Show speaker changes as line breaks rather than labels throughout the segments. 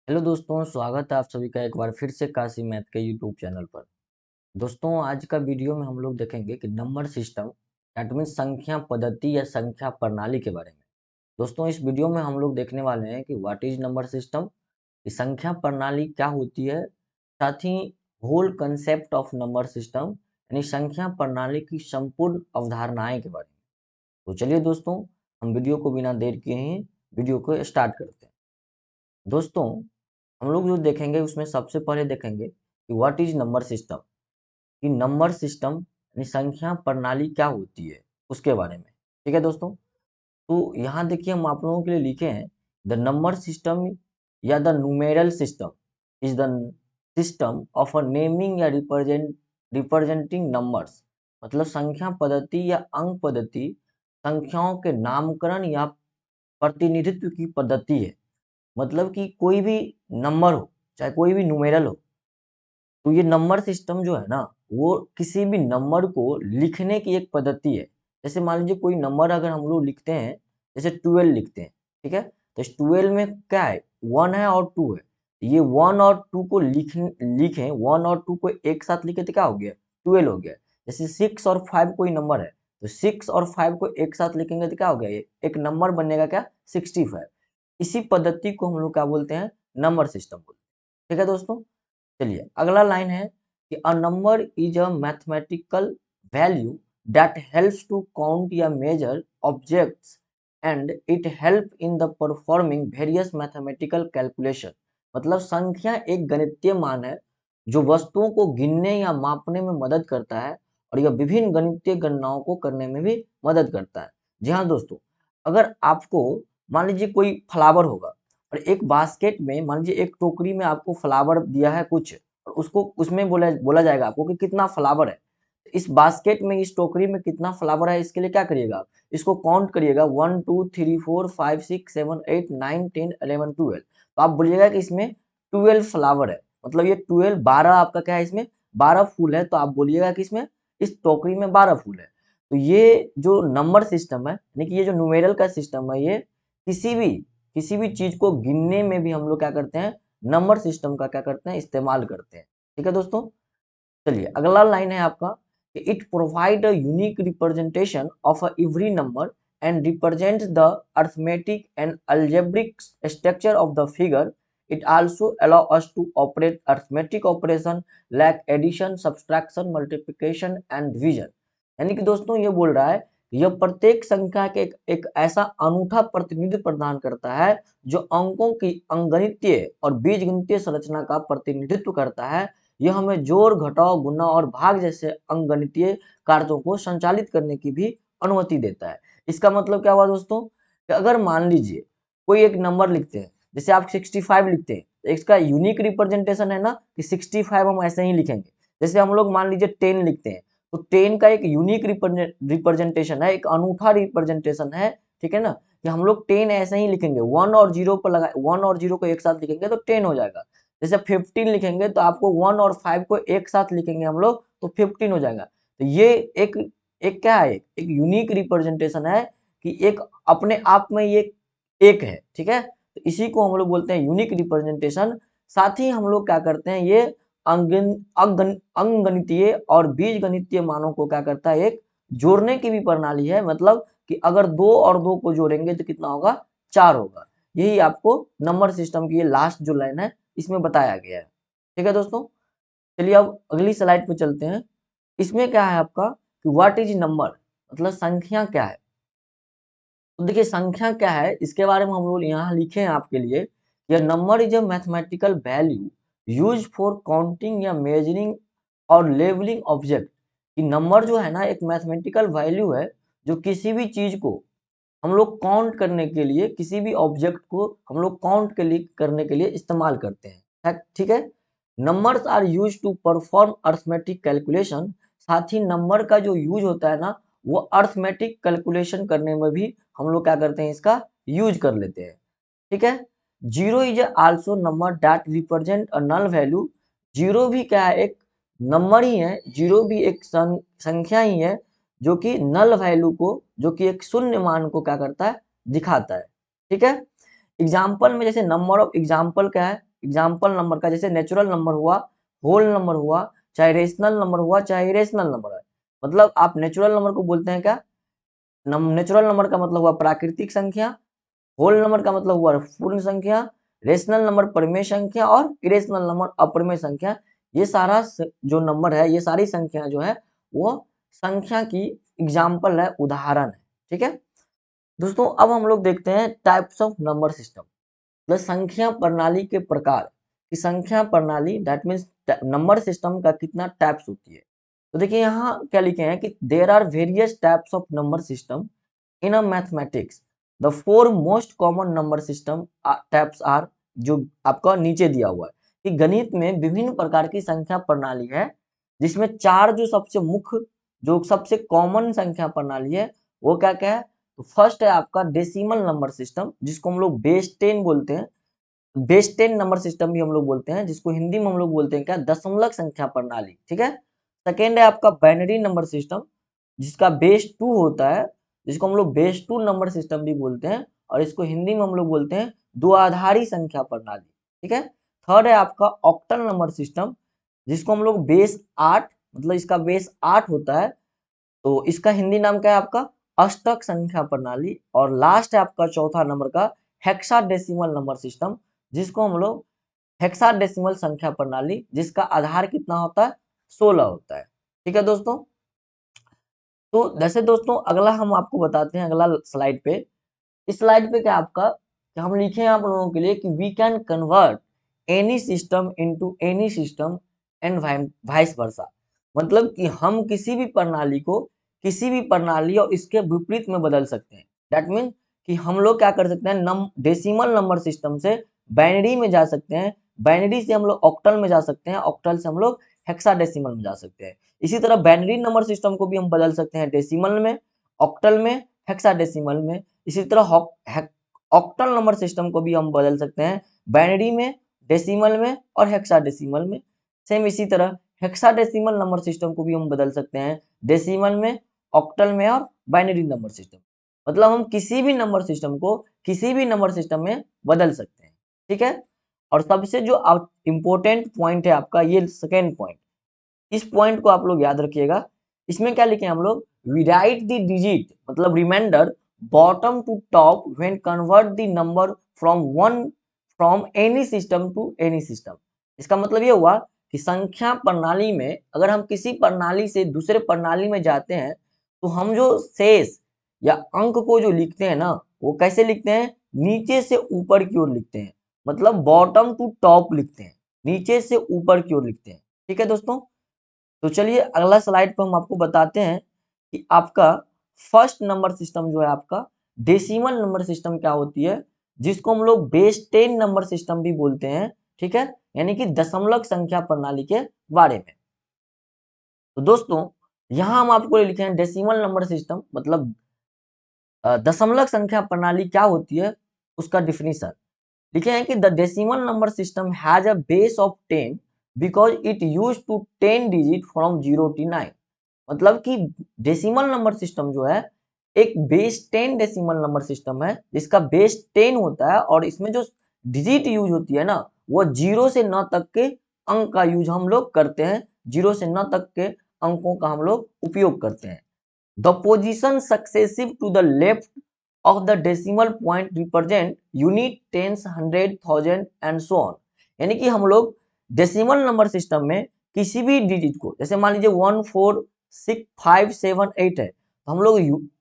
Hello दोस्तों, स्वागत है आप सभी का एक बार फिर से काशी मैथ के यूट्यूब चैनल पर। दोस्तों, आज का वीडियो में हम लोग देखेंगे कि नंबर सिस्टम दैट मीन्स संख्या पद्धति या संख्या प्रणाली के बारे में। दोस्तों, इस वीडियो में हम लोग देखने वाले हैं कि व्हाट इज नंबर सिस्टम, कि संख्या प्रणाली क्या होती है, साथ ही whole concept of number system यानी संख्या प्रणाली की संपूर्ण अवधारणाएं के बारे में। तो चलिए दोस्तों, हम वीडियो को बिना देर किए ही वीडियो को स्टार्ट करते हैं। दोस्तों, हम लोग जो देखेंगे उसमें सबसे पहले देखेंगे कि व्हाट इज नंबर सिस्टम, कि नंबर सिस्टम यानी संख्या प्रणाली क्या होती है उसके बारे में। ठीक है दोस्तों, तो यहाँ देखिए हम आप लोगों के लिए लिखे हैं द नंबर सिस्टम या the numeral system is the system of a naming या रिप्रेजेंटिंग नंबर्स। मतलब संख्या पद्धति या अंक पद्धति संख्याओं के नामकरण या प्रतिनिधित्व की पद्धति है। मतलब कि कोई भी नंबर हो, चाहे कोई भी न्यूमेरल हो, तो ये नंबर सिस्टम जो है ना, वो किसी भी नंबर को लिखने की एक पद्धति है। जैसे मान लीजिए कोई नंबर अगर हम लोग लिखते हैं, जैसे 12 लिखते हैं, ठीक है, तो इस 12 में क्या है, 1 है और 2 है। ये 1 और 2 को लिखें 1 और 2 को एक साथ लिखे तो क्या हो गया, 12 हो गया। जैसे 6 और 5 कोई नंबर है, तो 6 और 5 को एक साथ लिखेंगे तो क्या हो गया, ये एक नंबर बनेगा क्या, 65। इसी पद्धति को हम लोग क्या बोलते हैं, नंबर सिस्टम बोलते हैं। ठीक है दोस्तों, चलिए अगला लाइन है कि a number is a mathematical value that helps to count या measure objects and it help in the performing various mathematical calculation. मतलब संख्या एक गणितीय मान है जो वस्तुओं को गिनने या मापने में मदद करता है और यह विभिन्न गणितीय गणनाओं को करने में भी मदद करता है। जी हाँ दोस्तों, अगर आपको मान लीजिए कोई फ्लावर होगा और एक बास्केट में मान लीजिए एक टोकरी में आपको फ्लावर दिया है कुछ, और उसको उसमें बोला बोला जाएगा आपको कि कितना फ्लावर है। इस बास्केट में, इस टोकरी में कितना फ्लावर है, इसके लिए क्या करिएगा आप, इसको काउंट करिएगा 1 2 3 4 5 6 7 8 9 10 11 12। तो आप बोलिएगा कि इसमें 12 फ्लावर है, मतलब ये 12 12 आपका क्या है, इसमें 12 फूल है, तो आप बोलिएगा कि इसमें इस टोकरी में 12 फूल है। तो ये जो नंबर सिस्टम है यानी कि ये जो न्यूमेरल का सिस्टम है, ये किसी भी किसी भी चीज को गिनने में भी हम लोग क्या करते हैं, नंबर सिस्टम का क्या करते हैं, इस्तेमाल करते हैं। ठीक है दोस्तों, चलिए अगला लाइन है आपका कि it provide a unique representation of every number and represents the arithmetic and algebraic structure of the figure. It also allow us to operate arithmetic operation like addition, subtraction, multiplication and division. यानी कि दोस्तों ये बोल रहा है, यह प्रत्येक संख्या के एक ऐसा अनूठा प्रतिनिधित्व प्रदान करता है जो अंकों की अंगगणितीय और बीजगणितीय संरचना का प्रतिनिधित्व करता है। यह हमें जोड़, घटाव, गुणा और भाग जैसे अंकगणितीय कार्यों को संचालित करने की भी अनुमति देता है। इसका मतलब क्या हुआ दोस्तों, कि अगर मान लीजिए कोई एक नंबर लिखते हैं, जैसे आप 65 लिखते हैं, तो इसका यूनिक रिप्रेजेंटेशन है ना कि 65 हम ऐसे ही लिखेंगे। जैसे हम लोग मान लीजिए 10 लिखते हैं, तो 10 का एक यूनिक रिप्रेजेंटेशन है, एक अनूठा रिप्रेजेंटेशन है। ठीक है ना, कि हम लोग 10 ऐसे ही लिखेंगे, 1 और 0 पर लगा 1 और 0 को एक साथ लिखेंगे तो 10 हो जाएगा। जैसे 15 लिखेंगे तो आपको 1 और 5 को एक साथ लिखेंगे हम लोग तो 15 हो जाएगा। तो ये एक एक क्या है, एक यूनिक रिप्रेजेंटेशन है कि एक अपने आप में ये एक है। ठीक है, तो इसी को हम लोग बोलते हैं यूनिक रिप्रेजेंटेशन। साथ ही हम लोग क्या करते हैं, ये अंगगणितीय और बीजगणितीय मानों को क्या करता है, एक जोड़ने की भी प्रणाली है। मतलब कि अगर 2 और 2 को जोड़ेंगे तो कितना होगा, 4 होगा। यही आपको नंबर सिस्टम की ये लास्ट जो लाइन है इसमें बताया गया है। ठीक है दोस्तों, चलिए अब अगली स्लाइड पे चलते हैं। इसमें क्या है आपका कि व्हाट इज नंबर, मतलब संख्या क्या है। तो देखिए संख्या क्या है, इसके बारे में हम लोग यहाँ लिखे हैं आपके लिए, यह number is a mathematical value use for counting या मेजरिंग और लेवलिंग ऑब्जेक्ट। कि नंबर जो है ना एक मैथमेटिकल वैल्यू है जो किसी भी चीज को हम लोग काउंट करने के लिए, किसी भी ऑब्जेक्ट को हम लोग काउंट के लिए करने के लिए इस्तेमाल करते हैं। ठीक है, numbers are use to perform arithmetic calculation. साथ ही नंबर का जो यूज होता है ना, वो अर्थमेटिक कैलकुलेशन करने में भी हम लोग क्या करते हैं, इसका यूज कर लेते हैं। ठीक है, zero is also number that represent a null value. Zero भी क्या है, एक नंबर ही है, जीरो भी एक संख्या ही है जो कि नल वैल्यू को, जो कि एक शून्य मान को क्या करता है, दिखाता है। ठीक है, एग्जाम्पल में जैसे नंबर ऑफ एग्जाम्पल क्या है, एग्जाम्पल नंबर का, जैसे नेचुरल नंबर हुआ, होल नंबर हुआ, चाहे रेशनल नंबर हुआ, चाहे इरेशनल नंबर है। मतलब आप नेचुरल नंबर को बोलते हैं क्या, नेचुरल नंबर का मतलब हुआ प्राकृतिक संख्या, होल नंबर का मतलब हुआ पूर्ण संख्या, रेशनल नंबर परिमेय संख्या और इरेशनल नंबर अपरिमेय संख्या। ये सारा जो नंबर है, ये सारी संख्या जो है वो संख्या की एग्जाम्पल है, उदाहरण है। ठीक है दोस्तों, अब हम लोग देखते हैं टाइप्स ऑफ नंबर सिस्टम, मतलब संख्या प्रणाली के प्रकार की। संख्या प्रणाली दैट मीन्स नंबर सिस्टम का कितना टाइप्स होती है। तो देखिए यहाँ क्या लिखे हैं कि there are various types of number system in a mathematics. The four most common number system types are, जो आपका नीचे दिया हुआ है कि गणित में विभिन्न प्रकार की संख्या प्रणाली है, जिसमें चार जो सबसे मुख्य, जो सबसे कॉमन संख्या प्रणाली है वो क्या क्या है। तो फर्स्ट है आपका डेसिमल नंबर सिस्टम, जिसको हम लोग बेस 10 बोलते हैं। बेस 10 नंबर सिस्टम भी हम लोग बोलते हैं, जिसको हिंदी में हम लोग बोलते हैं क्या, दशमलक संख्या प्रणाली। ठीक है। सेकेंड है आपका बाइनरी नंबर सिस्टम, जिसका बेस 2 होता है, जिसको हम लोग बेस 2 नंबर सिस्टम भी बोलते हैं, और इसको हिंदी में हम लोग बोलते हैं द्विआधारी संख्या प्रणाली। ठीक है। थर्ड है आपका ऑक्टल नंबर सिस्टम, जिसको हम लोग बेस 8, मतलब इसका बेस 8 होता है, तो इसका हिंदी नाम क्या है आपका, अष्टक संख्या प्रणाली। और लास्ट है आपका चौथा नंबर का हेक्साडेसिमल नंबर सिस्टम, जिसको हम लोग हेक्साडेसिमल संख्या प्रणाली, जिसका आधार कितना होता है, 16 होता है। ठीक है दोस्तों। तो जैसे दोस्तों अगला हम आपको बताते हैं, अगला स्लाइड पे, इस स्लाइड पे क्या आपका, कि हम लिखे हैं आप लोगों के लिए कि we can convert any system into any system and vice versa. मतलब कि हम किसी भी प्रणाली को किसी भी प्रणाली और इसके विपरीत में बदल सकते हैं। दैट मीन कि हम लोग क्या कर सकते हैं, डेसिमल नंबर सिस्टम से बाइनरी में जा सकते हैं, बाइनरी से हम लोग ऑक्टल में जा सकते हैं, ऑक्टल से हम लोग हेक्साडेसिमल में जा सकते हैं। इसी तरह बाइनरी नंबर सिस्टम को भी हम बदल सकते हैं डेसिमल में, ऑक्टल में, हेक्साडेसिमल में। इसी तरह ऑक्टल नंबर सिस्टम को भी हम बदल सकते हैं बाइनरी में, डेसिमल में और हेक्साडेसिमल में। सेम इसी तरह हेक्साडेसिमल नंबर सिस्टम को भी हम बदल सकते हैं डेसिमल में, ऑक्टल में और बाइनरी नंबर सिस्टम। मतलब हम किसी भी नंबर सिस्टम को किसी भी नंबर सिस्टम में बदल सकते हैं। ठीक है। और सबसे जो इंपॉर्टेंट पॉइंट है आपका, ये सेकेंड पॉइंट, इस पॉइंट को आप लोग याद रखिएगा। इसमें क्या लिखे हम लोग, वी राइट द डिजिट, मतलब remainder bottom to top when convert the number from any system to any system. इसका मतलब ये हुआ कि संख्या प्रणाली में अगर हम किसी प्रणाली से दूसरे प्रणाली में जाते हैं, तो हम जो शेष या अंक को जो लिखते हैं ना, वो कैसे लिखते हैं, नीचे से ऊपर की ओर लिखते हैं। मतलब बॉटम टू टॉप लिखते हैं, नीचे से ऊपर की ओर लिखते हैं। ठीक है दोस्तों। तो चलिए अगला स्लाइड पर हम आपको बताते हैं कि आपका फर्स्ट नंबर सिस्टम जो है आपका डेसिमल नंबर सिस्टम क्या होती है, जिसको हम लोग बेस 10 नंबर सिस्टम भी बोलते हैं। ठीक है। यानी कि दशमलक संख्या प्रणाली के बारे में। तो दोस्तों यहां हम आपको लिखे हैं डेसिमल नंबर सिस्टम, मतलब दशमलक संख्या प्रणाली क्या होती है उसका डिफिनीशन लिखे हैं कि the decimal number system has a base of 10 because it use to 10 digit from 0 to 9। मतलब कि डेसिमल नंबर सिस्टम जो है एक बेस 10 डेसिमल नंबर सिस्टम है, जिसका बेस 10 होता है, और इसमें जो डिजिट यूज होती है ना, वो 0 से 9 तक के अंक का यूज हम लोग करते हैं, 0 से 9 तक के अंकों का हम लोग उपयोग करते हैं। The position successive to the left of the decimal point represent unit, tens, hundred, thousand and so on। यानी कि हम लोग डेसिमल नंबर सिस्टम में किसी भी डिजिट को, जैसे मान लीजिए 1 4 6 5 7 8 है, तो हम लोग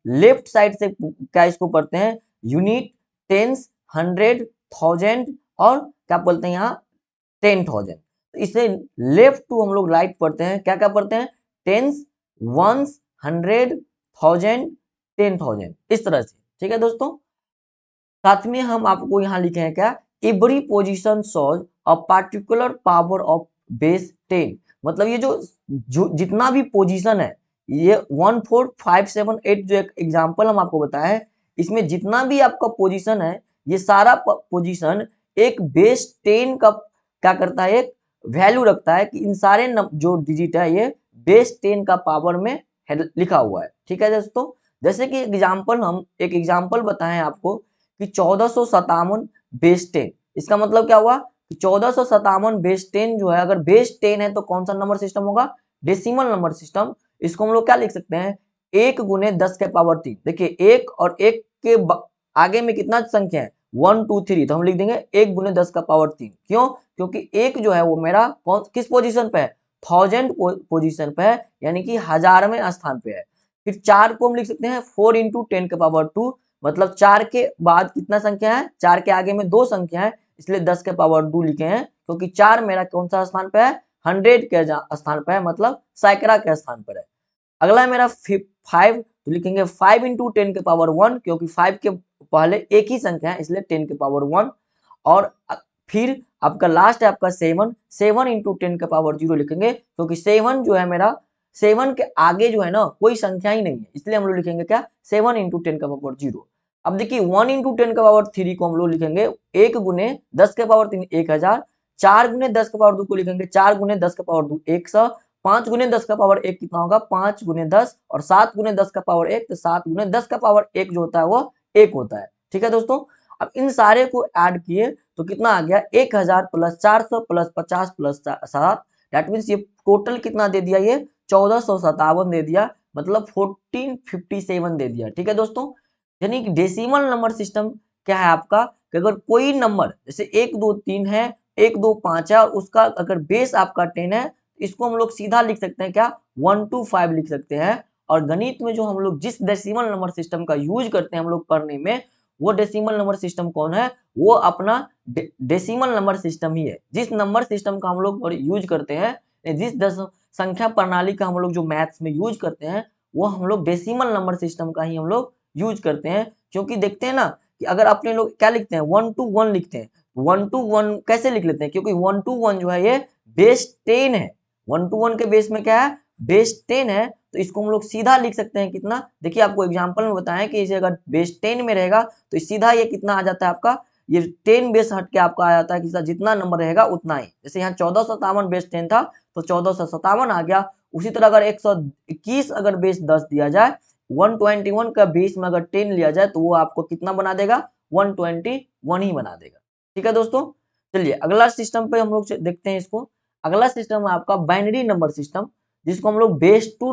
लेफ्ट साइड से क्या इसको पढ़ते हैं, यूनिट, टेंस, हंड्रेड, थाउजेंड और क्या बोलते हैं यहाँ 10,000। तो इसे लेफ्ट टू हम लोग राइट पढ़ते हैं, क्या क्या पढ़ते हैं, टेंस, वंस, हंड्रेड, थाउजेंड, 10,000, इस तरह से। ठीक है दोस्तों। साथ में हम आपको यहाँ लिखे हैं क्या, every position shows a particular power of base 10। मतलब ये जो जितना भी पोजीशन है, ये 1 4 5 7 8 जो एक एग्जांपल हम आपको बताया है, इसमें जितना भी आपका पोजीशन है, ये सारा पोजीशन एक बेस 10 का क्या करता है, एक वैल्यू रखता है कि इन सारे जो डिजिट है ये बेस 10 का पावर में लिखा हुआ है। ठीक है दोस्तों। जैसे कि एग्जाम्पल, हम एक एग्जाम्पल बताएं आपको कि 1457 बेस 10, इसका मतलब क्या हुआ, कि 1457 बेस 10 जो है, अगर बेस 10 है तो कौन सा नंबर सिस्टम होगा, डेसिमल नंबर सिस्टम। इसको हम लोग क्या लिख सकते हैं, 1 गुने 10 के पावर 3। देखिए 1 और 1 के आगे में कितना संख्या है, 1 2 3, तो हम लिख देंगे 1 गुने 10 का पावर 3। क्यों, क्योंकि 1 जो है वो मेरा किस पोजीशन पे है, 1000 पोजीशन पे है, यानी कि 1000वें स्थान पे है। फिर 4 को हम लिख सकते हैं 4 इंटू 10 के पावर 2, मतलब 4 के बाद कितना संख्या है, 4 के आगे में 2 संख्या है, इसलिए 10 के पावर 2 लिखे हैं, क्योंकि 4 मेरा कौन सा स्थान पे है, 100 के स्थान पे है, मतलब सैकड़ा के स्थान पर है। अगला है मेरा 5, तो लिखेंगे 5 इंटू 10 के पावर 1, क्योंकि 5 के पहले एक ही संख्या है, इसलिए 10 के पावर 1। और फिर आपका लास्ट है आपका 7 इंटू 10 के पावर 0 लिखेंगे, क्योंकि 7 जो है मेरा, 7 के आगे जो है ना कोई संख्या ही नहीं है, इसलिए हम लोग लिखेंगे क्या, 7 इंटू 10 का पावर 0। अब देखिए 1 इंटू 10 का पावर 3 को हम लोग लिखेंगे 1 गुने 10 के पावर 3 1000, 4 गुने 10 के पावर 2 को लिखेंगे 4 गुने 10 के पावर 2 100, 5 गुने 10 का पावर 1 कितना होगा, 5 गुने 10, और 7 गुने 10 का पावर 1, तो 7 गुने 10 का पावर 1 जो होता है वो 1 होता है। ठीक है दोस्तों, अब इन सारे को ऐड किए तो कितना आ गया, 1000 plus 400 plus 50 plus 7, that means ये टोटल कितना दे दिया, ये 1457 दे दिया, मतलब 1457 दे दिया। ठीक है दोस्तों, यानी कि डेसिमल नंबर सिस्टम क्या है आपका, कि अगर कोई नंबर जैसे 1 2 3 है, 1 2 5 है, और उसका अगर बेस आपका 10 है, इसको हम लोग सीधा लिख सकते हैं क्या, 1 to 5 लिख सकते हैं। और गणित में जो हम लोग जिस डेसिमल नंबर सिस्टम का यूज करते हैं हम लोग पढ़ने में, वो डेसिमल नंबर सिस्टम कौन है, वो अपना डेसिमल नंबर सिस्टम ही है। जिस नंबर सिस्टम का हम लोग यूज करते हैं, जिस संख्या प्रणाली का हम लोग जो मैथ्स में यूज करते हैं, वो हम लोग डेसिमल नंबर सिस्टम का ही हम लोग यूज करते हैं। क्योंकि देखते हैं ना कि अगर अपने लोग क्या लिखते हैं, 1 to 1 लिखते हैं, 1 to 1 कैसे लिख लेते हैं, क्योंकि 1 to 1 जो है ये बेस 10 है, 1 to 1 के बेस में क्या है, बेस 10 है, तो इसको हम लोग सीधा लिख सकते हैं कितना। देखिए आपको एग्जांपल में बताएं कि इसे अगर बेस 10 में रहेगा तो सीधा ये कितना आ जाता है आपका, ये 10 बेस हट के आपका आ जाता है कि जितना नंबर रहेगा उतना ही। जैसे यहाँ 1457 बेस 10 था तो 1457 आ गया। उसी तरह अगर 121 अगर बेस 10 दिया जाए, 121 का बेस में अगर 10 लिया जाए तो वो आपको कितना बना देगा, 121 ही बना देगा। ठीक है दोस्तों, चलिए अगला सिस्टम पे हम लोग देखते हैं इसको। अगला सिस्टम है आपका बाइनरी नंबर सिस्टम, जिसको हम लोग बेस 2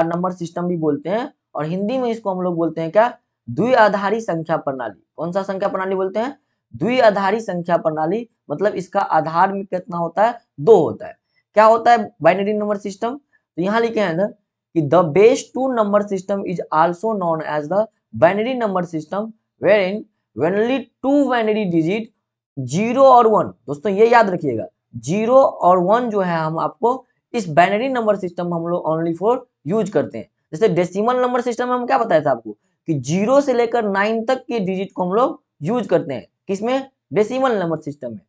नंबर सिस्टम भी बोलते हैं, और हिंदी में इसको हम लोग बोलते हैं क्या, द्विआधारी संख्या प्रणाली। कौन सा संख्या प्रणाली बोलते हैं, द्विआधारी संख्या प्रणाली, मतलब इसका आधार में कितना होता है, 2 होता है। क्या होता है बाइनरी नंबर सिस्टम, तो यहाँ लिखे हैं इधर कि the base 2 number system is also known as the binary number system wherein when only 2 binary digit 0 और 1, दोस्तों ये याद रखिएगा, 0 और 1 जो है हम आपको इस बाइनरी नंबर सिस्टम में हम लोग ओनली फॉर यूज करते हैं। जैसे डेसिमल नंबर सिस्टम में हम क्या बताया था आपको कि 0 से लेकर 9 तक के डिजिट को हम लोग यूज करते हैं, किसमें, डेसिमल नंबर सिस्टम में।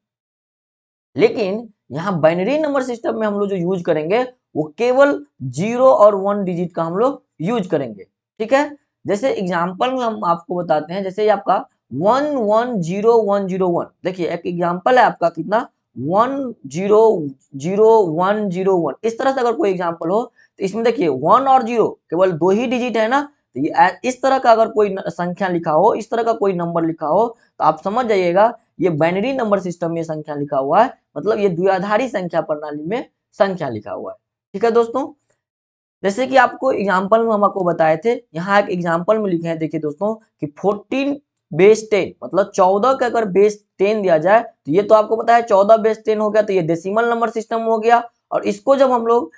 लेकिन यहाँ बाइनरी नंबर सिस्टम में हम लोग जो यूज करेंगे वो केवल 0 और 1 डिजिट का हम लोग यूज करेंगे। ठीक है, जैसे एग्जांपल में हम आपको बताते हैं, जैसे ये आपका 110101, देखिए एक एग्जांपल है आपका कितना, 100101, इस तरह से अगर कोई एग्जांपल हो तो इसमें देखिए 1 और 0 केवल 2 ही डिजिट है ना, तो ये इस तरह का अगर कोई संख्या लिखा हो, इस तरह का कोई नंबर लिखा हो, तो आप समझ जाइएगा ये बाइनरी नंबर सिस्टम में संख्या लिखा हुआ है, मतलब ये द्विआधारी संख्या प्रणाली में संख्या लिखा हुआ है। ठीक है दोस्तों, जैसे कि आपको एग्जांपल में हम आपको बताए थे, यहाँ एक एग्जांपल में लिखे हैं, देखिए दोस्तों कि 14 बेस 10, मतलब 14 का अगर बेस 10 दिया जाए, तो ये तो आपको पता है 14 बेस 10 हो गया, तो ये डेसिमल नंबर सिस्टम हो गया। और इसको जब हम लोग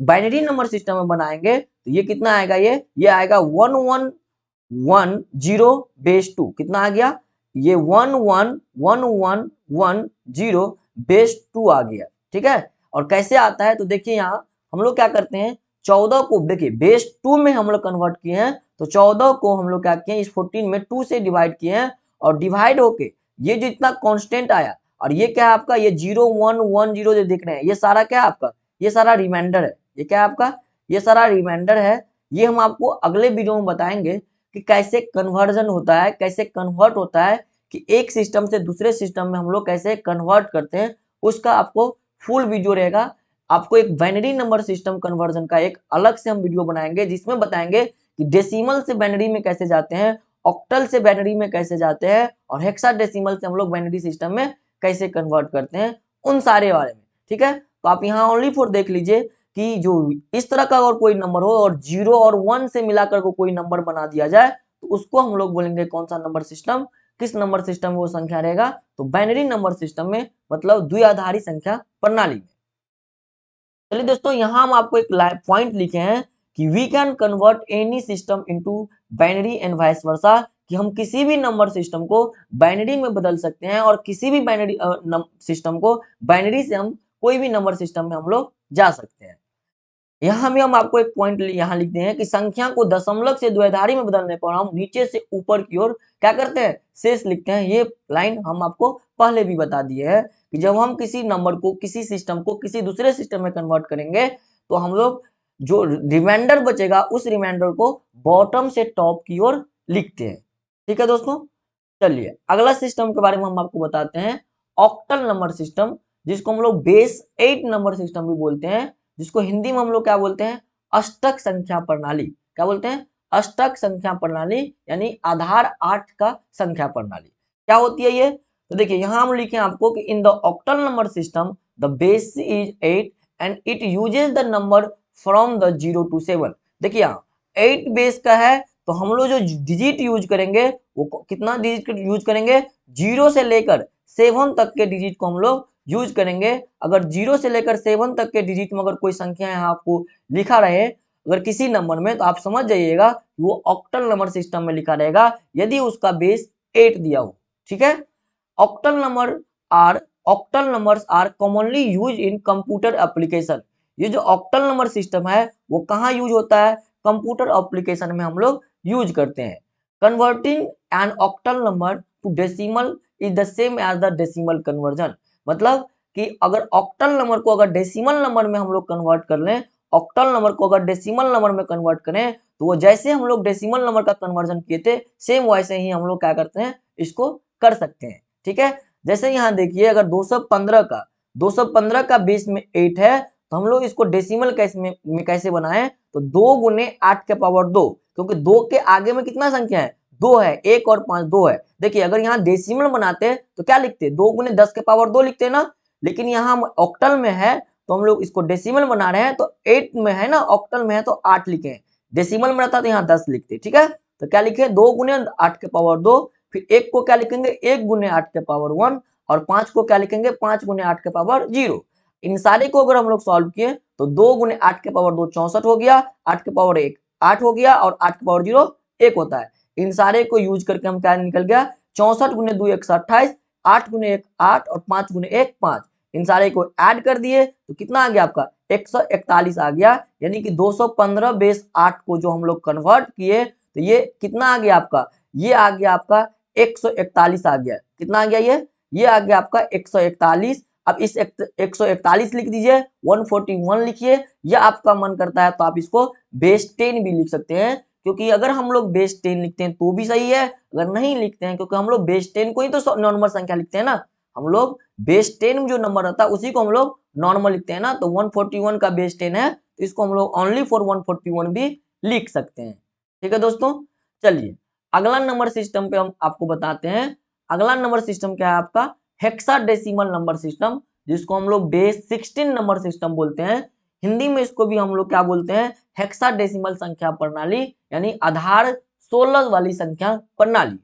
बाइनरी नंबर सिस्टम में बनाएंगे तो ये कितना आएगा, ये आएगा 1110 बेस 2, कितना आ गया, ये 111110 बेस 2 आ गया। ठीक है, और कैसे आता है तो देखिए यहाँ हम लोग क्या करते हैं, 14 को देखिए बेस 2 में हम लोग कन्वर्ट किए हैं, तो 14 को हम लोग क्या किए, इस 14 में 2 से डिवाइड किए हैं, और डिवाइड होके ये जो इतना कांस्टेंट आया, और ये क्या है आपका, ये 0110 जो देख रहे हैं, ये सारा क्या है आपका, ये सारा रिमाइंडर है। ये क्या है आपका, ये सारा रिमाइंडर है। ये हम आपको अगले वीडियो में बताएंगे कि कैसे कन्वर्जन होता है, कैसे कन्वर्ट होता है, कि एक सिस्टम से दूसरे सिस्टम में हम लोग कैसे कन्वर्ट करते हैं, उसका आपको फुल वीडियो रहेगा। आपको एक बाइनरी नंबर सिस्टम कन्वर्जन का एक अलग से हम वीडियो बनाएंगे, जिसमें बताएंगे कि डेसिमल से बाइनरी में कैसे जाते हैं, ऑक्टल से बाइनरी में कैसे जाते हैं, और हेक्साडेसिमल से हम लोग बाइनरी सिस्टम में कैसे कन्वर्ट करते हैं उन सारे बारे में, ठीक है। तो आप यहाँ ओनली फॉर देख लीजिए कि जो इस तरह का और कोई नंबर हो और 0 और 1 से मिलाकर को कोई नंबर बना दिया जाए तो उसको हम लोग बोलेंगे कौन सा नंबर सिस्टम। किस नंबर सिस्टम में वो संख्या रहेगा, तो बाइनरी नंबर सिस्टम में, मतलब द्विआधारी संख्या प्रणाली में। चलिए दोस्तों, यहाँ हम आपको एक पॉइंट लिखे हैं कि we can convert any system into binary and vice versa, कि हम किसी भी नंबर सिस्टम को बाइनरी में बदल सकते हैं और किसी भी बाइनरी सिस्टम को बाइनरी से हम कोई भी नंबर सिस्टम में हम लोग जा सकते हैं। यहाँ भी हम आपको एक पॉइंट यहाँ लिखते हैं कि संख्या को दशमलव से द्विआधारी में बदलने पर हम नीचे से ऊपर की ओर क्या करते हैं, शेष लिखते हैं। ये लाइन हम आपको पहले भी बता दिए है कि जब हम किसी नंबर को, किसी सिस्टम को किसी दूसरे सिस्टम में कन्वर्ट करेंगे तो हम लोग जो रिमाइंडर बचेगा उस रिमाइंडर को बॉटम से टॉप की ओर लिखते हैं, ठीक है दोस्तों। चलिए अगला सिस्टम के बारे में हम आपको बताते हैं, ऑक्टल नंबर सिस्टम, जिसको हम लोग बेस 8 नंबर सिस्टम भी बोलते हैं, जिसको हिंदी में हम लोग क्या बोलते हैं, अष्टक संख्या प्रणाली। क्या बोलते हैं, अष्टक संख्या प्रणाली, यानी आधार 8 का संख्या प्रणाली। क्या होती है ये, तो देखिए यहाँ हम लिखे आपको कि in the octal number system the base is 8 and it uses the number from the 0 to 7। देखिए यहाँ 8 बेस का है तो हम लोग जो डिजिट यूज करेंगे वो कितना डिजिट यूज करेंगे, 0 से लेकर 7 तक के डिजिट को हम लोग यूज करेंगे। अगर 0 से लेकर 7 तक के डिजिट में अगर कोई संख्या यहाँ आपको लिखा रहे अगर किसी नंबर में, तो आप समझ जाइएगा वो ऑक्टल नंबर सिस्टम में लिखा रहेगा यदि उसका बेस 8 दिया हो, ठीक है। Octal numbers are commonly use in computer application. ये जो ऑक्टल नंबर सिस्टम है वो कहाँ यूज होता है, कंप्यूटर एप्लीकेशन में हम लोग यूज करते हैं। Converting an octal number to decimal is the same as the decimal conversion. मतलब कि अगर ऑक्टल नंबर को अगर डेसिमल नंबर में हम लोग कन्वर्ट कर लें, ऑक्टल नंबर को अगर डेसिमल नंबर में कन्वर्ट करें तो वो जैसे हम लोग डेसिमल नंबर का कन्वर्जन किए थे सेम वैसे ही हम लोग क्या करते हैं, इसको कर सकते हैं, ठीक है। जैसे यहाँ देखिए अगर 215 का बेस में 8 है तो हम लोग इसको डेसिमल में कैसे बनाए, तो 2 गुने 8 के पावर 2, क्योंकि 2 के आगे में कितना संख्या है, 2 है, 1 और 5 2 है। देखिए अगर यहाँ डेसिमल बनाते तो क्या लिखते, 2 गुने 10 के पावर 2 लिखते ना, लेकिन यहाँ हम ऑक्टल में है तो हम लोग इसको डेसिमल बना रहे हैं तो 8 में है ना, ऑक्टल में है तो 8 लिखे, डेसिमल में रहता तो यहाँ 10 लिखते, ठीक है। तो क्या लिखे, 2 गुने 8 के पावर 2, फिर 1 को क्या लिखेंगे, 1 गुने 8 के पावर 1, और 5 को क्या लिखेंगे, 5 गुने 8 के पावर 0। इन सारे को अगर हम लोग सॉल्व किए तो 2 गुने 8 के पावर 2 64 हो गया, 8 के पावर 1 8 हो गया, और 8 के पावर 0 1 होता है। इन सारे को यूज करके हम क्या निकल गया, 64 गुने 2 128, 8 गुने 1 8 और 5 गुने 1 5। इन सारे को ऐड कर दिए तो कितना आ गया आपका, 141 आ गया। यानी कि 215 बेस 8 को जो हम लोग कन्वर्ट किए तो ये कितना आ गया आपका, ये आ गया आपका 141 आ गया। कितना आ गया, ये आ गया आपका 141। अब इस 141 लिख दीजिए, 141 लिखिए, या आपका मन करता है तो आप इसको बेस 10 भी लिख सकते हैं, क्योंकि अगर हम लोग बेस 10 लिखते हैं तो भी सही है, अगर नहीं लिखते हैं क्योंकि हम लोग बेस 10 को ही तो नॉर्मल संख्या लिखते हैं ना, हम लोग बेस 10 में जो नंबर रहता है उसी को हम लोग नॉर्मल लिखते हैं ना। तो 141 का बेस 10 है तो इसको हम लोग ओनली फॉर 141 भी लिख सकते हैं, ठीक है दोस्तों। चलिए अगला नंबर सिस्टम पे हम आपको बताते हैं। अगला नंबर सिस्टम क्या है आपका, हेक्साडेसिमल नंबर सिस्टम, जिसको हम लोग बेस 16 नंबर सिस्टम बोलते हैं। हिंदी में इसको भी हम लोग क्या बोलते हैं, हेक्साडेसिमल संख्या प्रणाली, यानी आधार 16 वाली संख्या प्रणाली।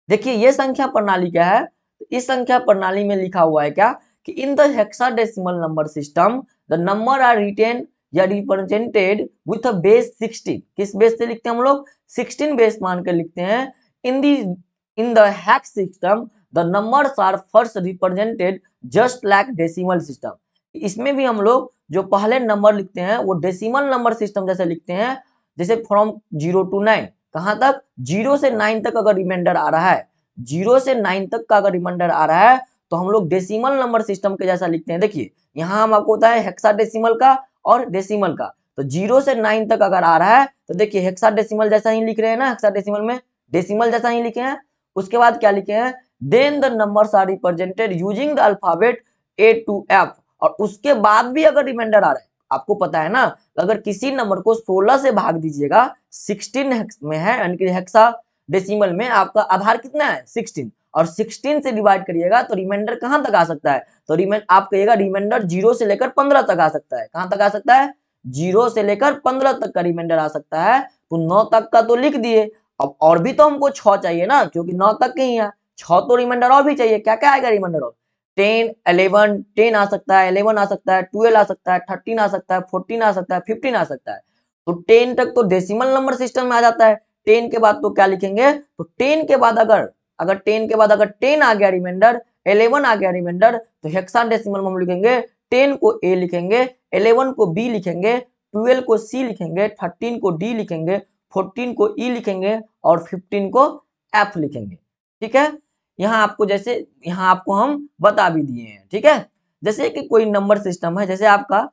देखिए ये संख्या प्रणाली क्या है, इस संख्या प्रणाली में लिखा हुआ है क्या कि in the hexadecimal number system the number are written या रिप्रेजेंटेड विथ अ बेस 16। किस बेस से लिखते हैं हम लोग, 16 बेस मान के लिखते हैं। In the hex system the numbers are first represented just like decimal system. इसमें भी हम लोग जो पहले नंबर लिखते हैं वो डेसिमल नंबर सिस्टम जैसे लिखते हैं, जैसे फ्रॉम 0 to 9, कहाँ तक, 0 से 9 तक अगर रिमाइंडर आ रहा है, 0 से 9 तक का अगर रिमाइंडर आ रहा है तो हम लोग डेसिमल नंबर सिस्टम के जैसा लिखते हैं। देखिए यहाँ हम आपको बताया हेक्साडेसिमल का और डेसिमल का, तो 0 से 9 तक अगर आ रहा है तो देखिए हेक्साडेसिमल जैसा ही लिख रहे हैं ना, हेक्साडेसिमल में डेसिमल जैसा ही लिखे हैं। उसके बाद क्या लिखे हैं, then the numbers are represented using the alphabet A to F, और उसके बाद भी अगर रिमाइंडर आ रहा है, आपको पता है ना अगर किसी नंबर को 16 से भाग दीजिएगा, 16 में है यानी कि हेक्सा डेसिमल में आपका आधार कितना है 16, और 16 से डिवाइड करिएगा तो रिमाइंडर कहां तक आ सकता है, तो आप कहिएगा रिमाइंडर 0 से लेकर 15 तक आ सकता है। कहां तक आ सकता है, 0 से लेकर 15 तक का रिमाइंडर आ सकता है। तो 9 तक का तो लिख दिए, अब और भी तो हमको 6 चाहिए ना, क्योंकि 9 तक के ही है, 6 तो रिमाइंडर और भी चाहिए। क्या क्या आएगा रिमाइंडर और, 10 11 10 आ सकता है, 11 आ सकता है, 12 आ सकता है, 13 आ सकता है, 14 आ सकता है, 15 आ सकता है। तो 10 तक तो डेसिमल नंबर सिस्टम में आ जाता है। 10 के बाद तो क्या लिखेंगे, तो 10 के बाद अगर 10 के बाद अगर 10 आ गया रिमाइंडर, 11 आ गया रिमाइंडर, तो हेक्साडेसिमल में हम लिखेंगे 10 को ए लिखेंगे, 11 को बी लिखेंगे, 12 को सी लिखेंगे, 13 को डी लिखेंगे, 14 को ई लिखेंगे और 15 को एफ लिखेंगे। ठीक है, यहाँ आपको जैसे यहाँ आपको हम बता भी दिए हैं। ठीक है, जैसे कि कोई नंबर सिस्टम है, जैसे आपका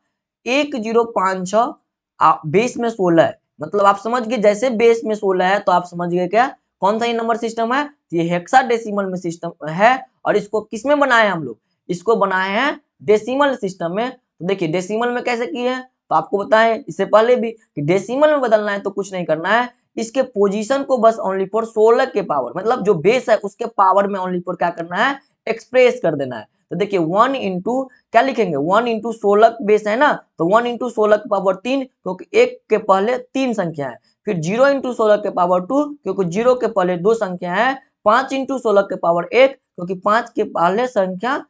1056 बेस में 16 है, मतलब आप समझ गए जैसे बेस में 16 है तो आप समझ गए क्या कौन सा ये नंबर सिस्टम है, ये हेक्साडेसिमल में सिस्टम है। और इसको किस में बनाए हम लोग, इसको बनाए हैं डेसिमल सिस्टम में। तो देखिए डेसिमल में कैसे किए हैं, तो आपको बताएं इससे पहले भी कि डेसिमल में बदलना है तो कुछ नहीं करना है, इसके पोजीशन को बस ओनली फॉर 16 के पावर, मतलब जो बेस है उसके पावर में ओनली फॉर क्या करना है, एक्सप्रेस कर देना है। तो देखिए 1 इंटू क्या लिखेंगे, 1 इंटू 16 बेस है ना, तो 1 इंटू 16 के पावर 3, क्योंकि एक के पहले 3 संख्या है। फिर 0 इंटू 16 के पावर 2, क्योंकि 0 के पहले 2 संख्या है। 5 इंटू 16 के पावर 1, क्योंकि 5 के पहले संख्या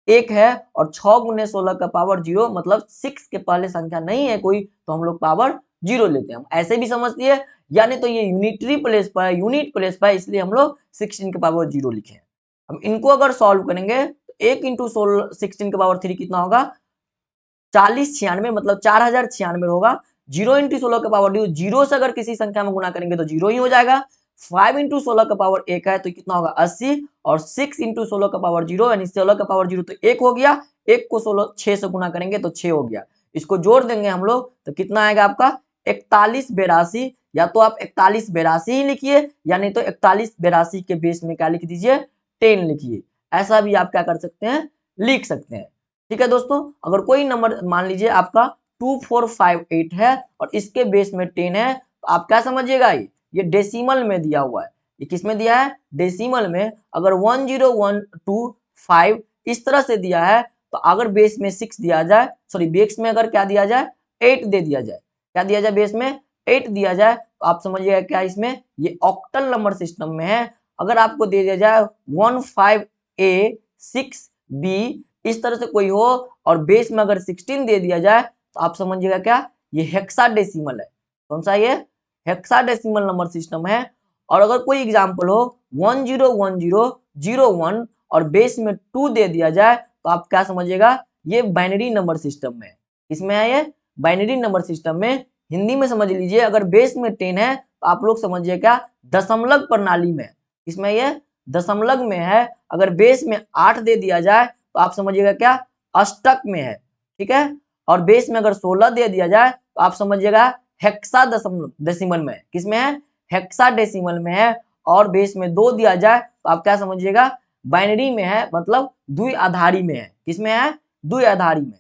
1 है। और 6 गुने 16 का पावर 0, मतलब 6 के पहले संख्या नहीं है कोई, तो हम लोग पावर 0 लेते हैं। हम ऐसे भी समझती है, यानी तो ये यूनिटरी प्लेस पर है, यूनिट प्लेस पर है, इसलिए हम लोग 16 के पावर 0 लिखे हैं। हम इनको अगर सॉल्व करेंगे तो 1 इंटू 16 के पावर 3 कितना होगा, 4096, मतलब 4096 होगा। 0 इंटू 16 के पावर 0 से अगर किसी संख्या में गुना करेंगे तो 0 ही हो जाएगा। 5 इंटू 16 का पावर 1 है तो कितना होगा 80, और 6 इंटू 16 का पावर 0 यानी 16 का पावर 0 तो 1 हो गया, 1 को 6 से गुना करेंगे तो 6 हो गया। इसको जोड़ देंगे हम लोग तो कितना आएगा आपका 4182, या तो आप 4182 ही लिखिए, यानी तो 4182 के बेस में क्या लिख दीजिए 10 लिखिए। ऐसा भी आप क्या कर सकते हैं, लिख सकते हैं। ठीक है दोस्तों, अगर कोई नंबर मान लीजिए आपका 2458 है और इसके बेस में 10 है, तो आप क्या समझिएगा, ये डेसिमल में दिया हुआ है। ये किस में दिया है, डेसिमल में। अगर 10125 इस तरह से दिया है, तो अगर बेस में 6 दिया जाए, सॉरी बेस में अगर क्या दिया जाए 8 दे दिया जाए, क्या दिया जाए बेस में 8 दिया जाए, तो आप समझिएगा क्या इसमें ये ऑक्टल नंबर सिस्टम में है। अगर आपको दे दिया जाए 15A 6B इस तरह से कोई हो और बेस में अगर 16 दे दिया जाए, तो आप समझिएगा क्या ये हेक्साडेसिमल है। कौन सा, ये हेक्साडेसिमल नंबर सिस्टम है। और अगर कोई एग्जांपल हो 101001 और बेस में 2 दे दिया जाए, तो आप क्या समझिएगा ये बाइनरी नंबर सिस्टम में। इसमें है ये बाइनरी नंबर सिस्टम में। हिंदी में समझ लीजिए, अगर बेस में 10 है तो आप लोग समझिए क्या दशमलव प्रणाली में, इसमें ये दशमलव में है। अगर बेस में 8 दे दिया जाए तो आप समझिएगा क्या अष्टक में है। ठीक है, और बेस में अगर 16 दे दिया जाए तो आप समझिएगा हेक्साडेसिमल में, किसमें है हेक्साडेसिमल में है। और बेस में 2 दिया जाए तो आप क्या समझिएगा बाइनरी में है, मतलब द्विआधारी में है। किसमें है, द्विआधारी में।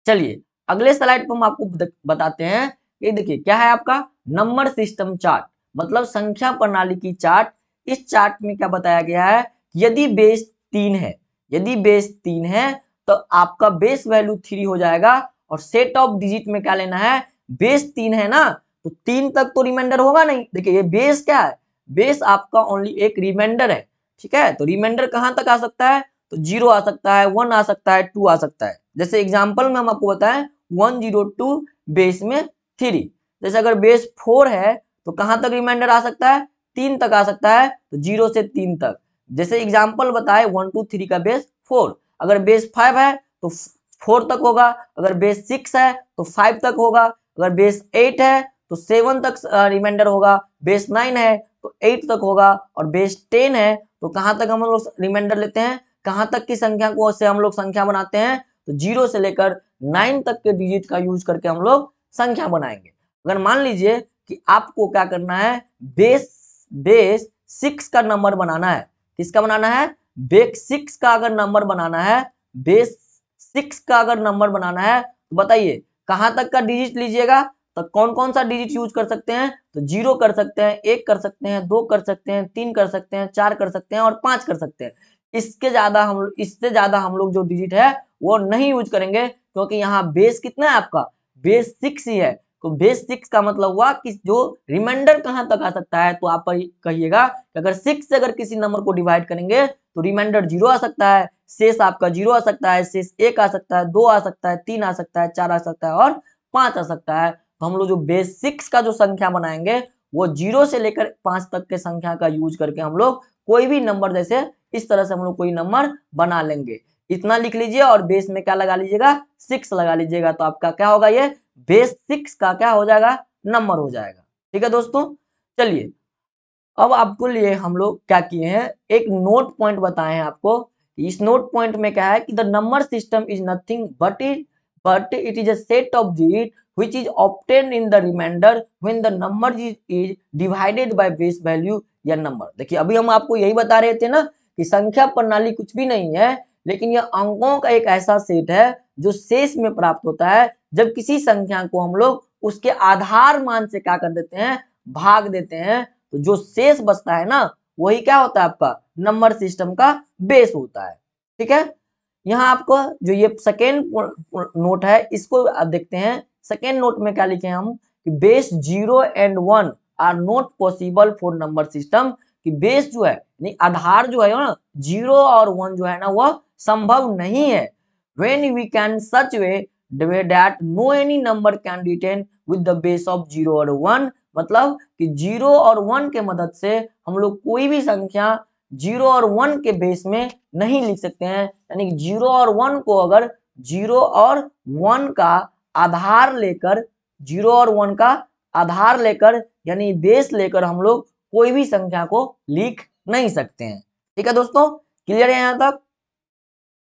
चलिए अगले स्लाइड पर हम आपको बताते हैं। ये देखिए क्या है आपका नंबर सिस्टम चार्ट, मतलब संख्या प्रणाली की चार्ट। इस चार्ट में क्या बताया गया है, यदि बेस 3 है, यदि बेस 3 है तो आपका बेस वैल्यू 3 हो जाएगा। और सेट ऑफ डिजिट में क्या लेना है, बेस 3 है ना, तो 3 तक तो रिमाइंडर होगा नहीं। देखिए ये बेस क्या है, बेस आपका ओनली एक रिमाइंडर है। ठीक है, तो रिमाइंडर कहां तक आ सकता है, तो 0 आ सकता है, 1 आ सकता है, 2 आ सकता है। जैसे एग्जांपल में हम आपको बताएं 102 बेस में 3। जैसे अगर बेस 4 है तो कहां तक रिमाइंडर आ सकता है, 3 तक आ सकता है, तो 0 से 3 तक। जैसे एग्जांपल बताए 1 2 3 का बेस 4, अगर बेस 5 है तो 4 तक होगा, अगर बेस 6 है तो 5 तक होगा, अगर बेस 8 है तो 7 तक रिमाइंडर होगा, बेस 9 है तो 8 तक होगा, और बेस 10 है तो कहां तक हम लोग रिमाइंडर लेते हैं, कहां तक की संख्या को से हम लोग संख्या बनाते हैं, तो 0 से लेकर 9 तक के डिजिट का यूज करके हम लोग संख्या बनाएंगे। अगर मान लीजिए कि आपको क्या करना है, बेस 6 का नंबर बनाना है, किसका बनाना है, बेस 6 का अगर नंबर बनाना है, बेस 6 का अगर नंबर बनाना है, तो बताइए कहां तक का डिजिट लीजिएगा, तो कौन कौन सा डिजिट यूज कर सकते हैं, तो 0 कर सकते हैं, 1 कर सकते हैं, 2 कर सकते हैं, 3 कर सकते हैं, 4 कर सकते हैं और 5 कर सकते हैं। इससे ज्यादा हम लोग जो डिजिट है वो नहीं यूज करेंगे, क्योंकि यहाँ बेस कितना है आपका, बेस 6 ही है। तो बेस 6 का मतलब हुआ कि जो रिमाइंडर कहाँ तक आ सकता है, तो आप कहिएगा कि अगर 6 से अगर किसी नंबर को डिवाइड करेंगे तो रिमाइंडर 0 आ सकता है, शेष आपका 0 आ सकता है, शेष 1 आ सकता है, 2 आ सकता है, 3 आ सकता है, 4 आ सकता है और 5 आ सकता है। तो हम लोग जो बेस 6 का जो संख्या बनाएंगे वो 0 से लेकर 5 तक के संख्या का यूज करके हम लोग कोई भी नंबर, जैसे इस तरह से हम लोग कोई नंबर बना लेंगे। इतना लिख लीजिए और बेस में क्या लगा लीजिएगा, 6 लगा लीजिएगा, तो आपका क्या होगा, ये बेस 6 का क्या हो जाएगा, नंबर हो जाएगा। ठीक है दोस्तों, चलिए अब आपको लिए हम लोग क्या किए हैं, एक नोट पॉइंट बताए हैं आपको। इस नोट पॉइंट में क्या है कि the number system is nothing but it is a set of digit which is obtained in the remainder when the number is divided by base value या नंबर। देखिए अभी हम आपको यही बता रहे थे ना कि संख्या प्रणाली कुछ भी नहीं है, लेकिन यह अंकों का एक ऐसा सेट है जो शेष में प्राप्त होता है जब किसी संख्या को हम लोग उसके आधार मान से क्या कर देते हैं, भाग देते हैं। तो जो शेष बचता है ना, वही क्या होता है, आपका नंबर सिस्टम का बेस होता है। ठीक है, यहाँ आपको जो ये सेकेंड नोट है इसको आप देखते हैं। सेकेंड नोट में क्या लिखे हम कि base 0 and 1 are not possible for number system, कि बेस जो है यानी आधार जो है ना 0 और 1 जो है ना वह संभव नहीं है। When we can such way that no any number can written with the base of 0 और 1, मतलब कि 0 और 1 के मदद से हम लोग कोई भी संख्या 0 और 1 के बेस में नहीं लिख सकते हैं। यानी कि 0 और 1 को अगर 0 और 1 का आधार लेकर 0 और 1 का आधार लेकर यानी बेस लेकर हम लोग कोई भी संख्या को लिख नहीं सकते हैं। ठीक है दोस्तों, क्लियर है यहाँ तक।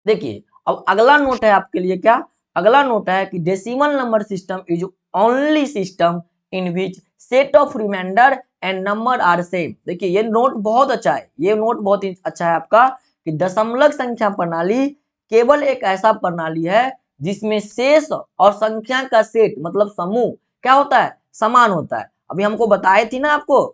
देखिए अब अगला नोट है आपके लिए, क्या अगला नोट है कि decimal number system is only system in which set of remainder and number are same. देखिए ये नोट बहुत अच्छा है, ये नोट बहुत ही अच्छा है आपका कि दशमलक संख्या प्रणाली केवल एक ऐसा प्रणाली है जिसमें शेष और संख्या का सेट मतलब समूह क्या होता है, समान होता है। अभी हमको बताए थी ना आपको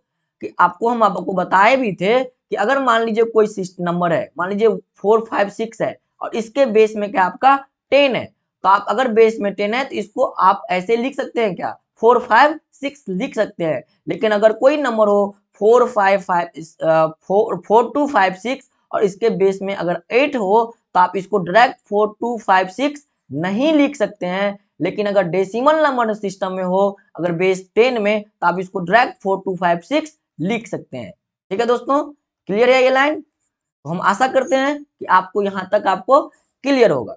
कि हम आपको बताए भी थे कि अगर मान लीजिए कोई नंबर है, मान लीजिए 4 5 6 है और इसके बेस में क्या आपका 10 है, तो आप अगर बेस में 10 है तो इसको आप ऐसे लिख सकते हैं, क्या 4 5 6 लिख सकते हैं। लेकिन अगर कोई नंबर हो 4 5 4 2 5 6 और इसके बेस में अगर 8 हो तो आप इसको डायरेक्ट 4 2 5 6 नहीं लिख सकते हैं। लेकिन अगर डेसिमल नंबर सिस्टम में हो, अगर बेस 10 में, तो आप इसको डायरेक्ट 4 2 5 6 लिख सकते हैं। ठीक है दोस्तों, क्लियर है ये लाइन। तो हम आशा करते हैं कि आपको यहाँ तक आपको क्लियर होगा।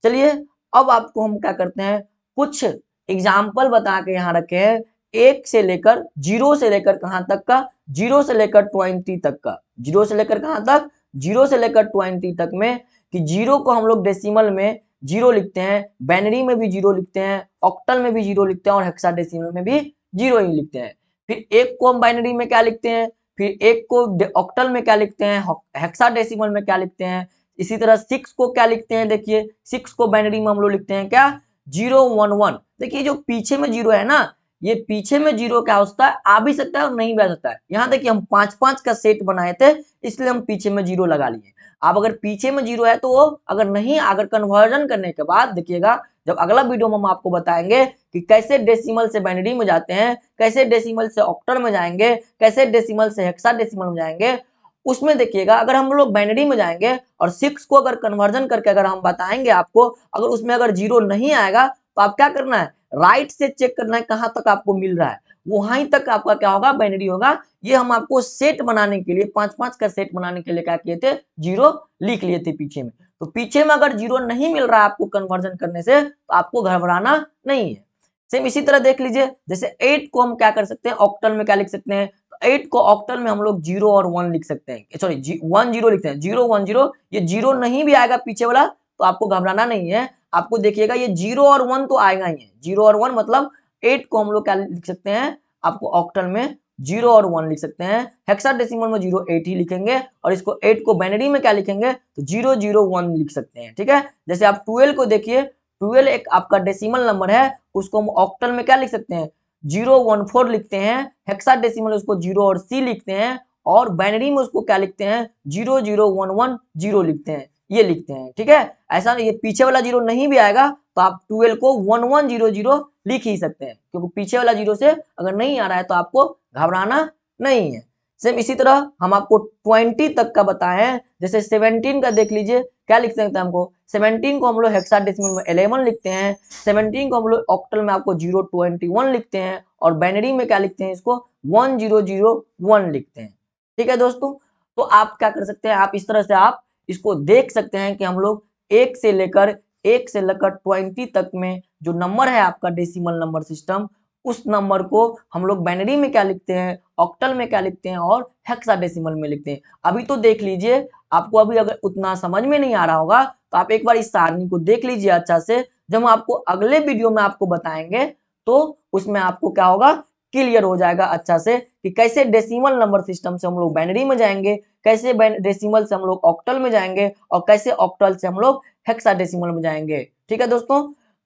चलिए अब आपको हम क्या करते हैं, कुछ एग्जाम्पल बता के यहाँ रखे हैं, 1 से लेकर 0 से लेकर कहाँ तक का, 0 से लेकर 20 तक का। 0 से लेकर कहाँ तक, 0 से लेकर 20 तक में, कि 0 को हम लोग डेसिमल में 0 लिखते हैं, बाइनरी में भी 0 लिखते हैं, ऑक्टल में भी 0 लिखते हैं और हेक्साडेसिमल में भी 0 ही लिखते हैं। फिर 1 को हम बाइनरी में क्या लिखते हैं, फिर 1 को ऑक्टल में क्या लिखते हैं, हेक्साडेसिमल में क्या लिखते हैं। इसी तरह 6 को क्या लिखते हैं, देखिए 6 को बाइनरी में हम लोग लिखते हैं क्या, 0 1 1। देखिए जो पीछे में 0 है ना, ये पीछे में 0 क्या होता है, आ भी सकता है और नहीं भी आ सकता है। यहाँ देखिए हम 5 5 का सेट बनाए थे, इसलिए हम पीछे में 0 लगा लिए। आप अगर पीछे में 0 है तो वो अगर नहीं, अगर कन्वर्जन करने के बाद देखिएगा, जब अगला वीडियो में हम आपको बताएंगे कि कैसे डेसिमल से बाइनरी में जाते हैं, कैसे डेसिमल से ऑक्टल में जाएंगे, कैसे डेसिमल से हेक्साडेसिमल में जाएंगे, उसमें देखिएगा अगर हम लोग बाइनरी में जाएंगे और 6 को अगर कन्वर्जन करके अगर हम बताएंगे आपको, अगर उसमें अगर 0 नहीं आएगा तो आप क्या करना है, राइट से चेक करना है कहां तक आपको मिल रहा है, वहीं तक आपका क्या होगा, बाइनरी होगा। ये हम आपको सेट बनाने के लिए 5 5 का सेट बनाने के लिए क्या किए थे, 0 लिख लिए थे पीछे में। तो पीछे में अगर 0 नहीं मिल रहा है आपको कन्वर्जन करने से, तो आपको घबराना नहीं है। सेम इसी तरह देख लीजिए, जैसे 8 को हम क्या कर सकते हैं, ऑक्टल में क्या लिख सकते हैं, 8 को ऑक्टल में हम लोग 0 और 1 लिख सकते हैं, सॉरी 1 0 लिखते हैं, 0 1 0। ये 0 नहीं भी आएगा पीछे वाला तो आपको घबराना नहीं है। आपको देखिएगा ये 0 और 1 तो आएगा ही है, 0 और 1 मतलब 8 को हम लोग क्या लिख सकते हैं, आपको ऑक्टल में 0 और 1 लिख सकते हैं, हेक्साडेसिमल में 0 8 ही लिखेंगे और इसको 8 को बाइनरी में क्या लिखेंगे, तो 0 0 1 लिख सकते हैं। ठीक है, जैसे आप 12 को देखिए, 12 एक आपका डेसिमल नंबर है, उसको हम ऑक्टल में क्या लिख सकते हैं, 014 लिखते हैं, हेक्साडेसिमल उसको 0 और C लिखते हैं, और बाइनरी में उसको क्या लिखते हैं 00110 लिखते हैं, ये लिखते हैं। ठीक है, ऐसा ये पीछे वाला 0 नहीं भी आएगा तो आप 12 को 1100 लिख ही सकते हैं, क्योंकि पीछे वाला 0 से अगर नहीं आ रहा है तो आपको घबराना नहीं है। सेम इसी तरह हम आपको 20 तक का बताए हैं, जैसे 17 का देख लीजिए, क्या लिख सकते हैं हमको 17 को हम लोग हेक्साडेसिमल में 11 लिखते हैं, 17 को हम लोग ऑक्टल में आपको 021 लिखते हैं, और बाइनरी में क्या लिखते हैं इसको 1001 लिखते हैं। ठीक है दोस्तों, तो आप क्या कर सकते हैं, आप इस तरह से आप इसको देख सकते हैं कि हम लोग 1 से लेकर 20 तक में जो नंबर है आपका डेसिमल नंबर सिस्टम, उस नंबर को हम लोग बाइनरी में क्या लिखते हैं, ऑक्टल में क्या लिखते हैं, और हेक्साडेसिमल में लिखते हैं। अभी तो देख लीजिए, आपको अभी अगर उतना समझ में नहीं आ रहा होगा तो आप एक बार इस सारणी को देख लीजिए अच्छा से, जब हम आपको अगले वीडियो में आपको बताएंगे तो उसमें आपको क्या होगा, क्लियर हो जाएगा अच्छा से कि कैसे डेसिमल नंबर सिस्टम से हम लोग बाइनरी में जाएंगे, कैसे डेसिमल से हम लोग ऑक्टल में जाएंगे, और कैसे ऑक्टल से हम लोग हेक्साडेसिमल में जाएंगे। ठीक है दोस्तों,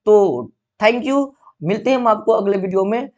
तो थैंक यू, मिलते हैं हम आपको अगले वीडियो में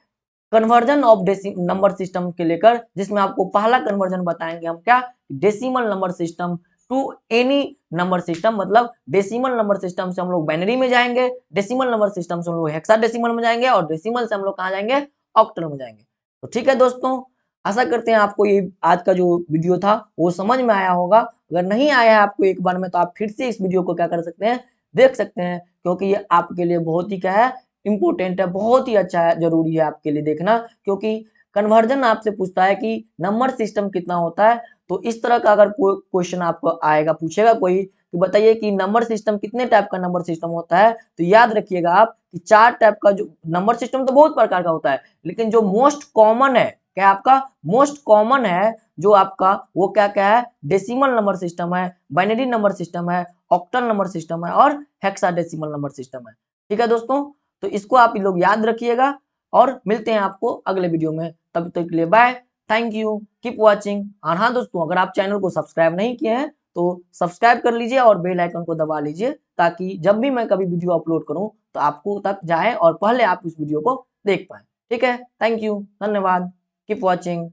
कन्वर्जन ऑफ नंबर सिस्टम के लेकर, जिसमें आपको पहला कन्वर्जन बताएंगे हम क्या, decimal number system to any number system, मतलब डेसिमल नंबर सिस्टम से हम लोग बाइनरी में जाएंगे, डेसिमल नंबर सिस्टम से हम लोग हेक्साडेसिमल में जाएंगे, और डेसिमल से हम लोग कहाँ जाएंगे, ऑक्टल में जाएंगे। तो ठीक है दोस्तों, आशा करते हैं आपको ये आज का जो वीडियो था वो समझ में आया होगा। अगर नहीं आया है आपको एक बार में तो आप फिर से इस वीडियो को क्या कर सकते हैं, देख सकते हैं, क्योंकि ये आपके लिए बहुत ही क्या है, इंपॉर्टेंट है, बहुत ही अच्छा है, जरूरी है आपके लिए देखना, क्योंकि कन्वर्जन आपसे पूछता है कि नंबर सिस्टम कितना होता है। तो इस तरह का अगर कोई क्वेश्चन आपको आएगा, पूछेगा कोई कि बताइए कि नंबर सिस्टम कितने टाइप का नंबर सिस्टम होता है, तो याद रखिएगा आप कि 4 टाइप का जो नंबर सिस्टम तो बहुत प्रकार का होता है, लेकिन जो मोस्ट कॉमन है, क्या आपका मोस्ट कॉमन है जो आपका, वो क्या क्या है, डेसिमल नंबर सिस्टम है, बाइनरी नंबर सिस्टम है, ऑक्टल नंबर सिस्टम है, और हेक्साडेसिमल नंबर सिस्टम है। ठीक है दोस्तों, तो इसको आप लोग याद रखिएगा, और मिलते हैं आपको अगले वीडियो में, तब तक के लिए bye, thank you, keep watching. और हाँ दोस्तों, अगर आप चैनल को सब्सक्राइब नहीं किए हैं तो सब्सक्राइब कर लीजिए और बेल आइकन को दबा लीजिए, ताकि जब भी मैं कभी वीडियो अपलोड करूं तो आपको तक जाए और पहले आप उस वीडियो को देख पाए। ठीक है, थैंक यू, धन्यवाद, कीप वॉचिंग।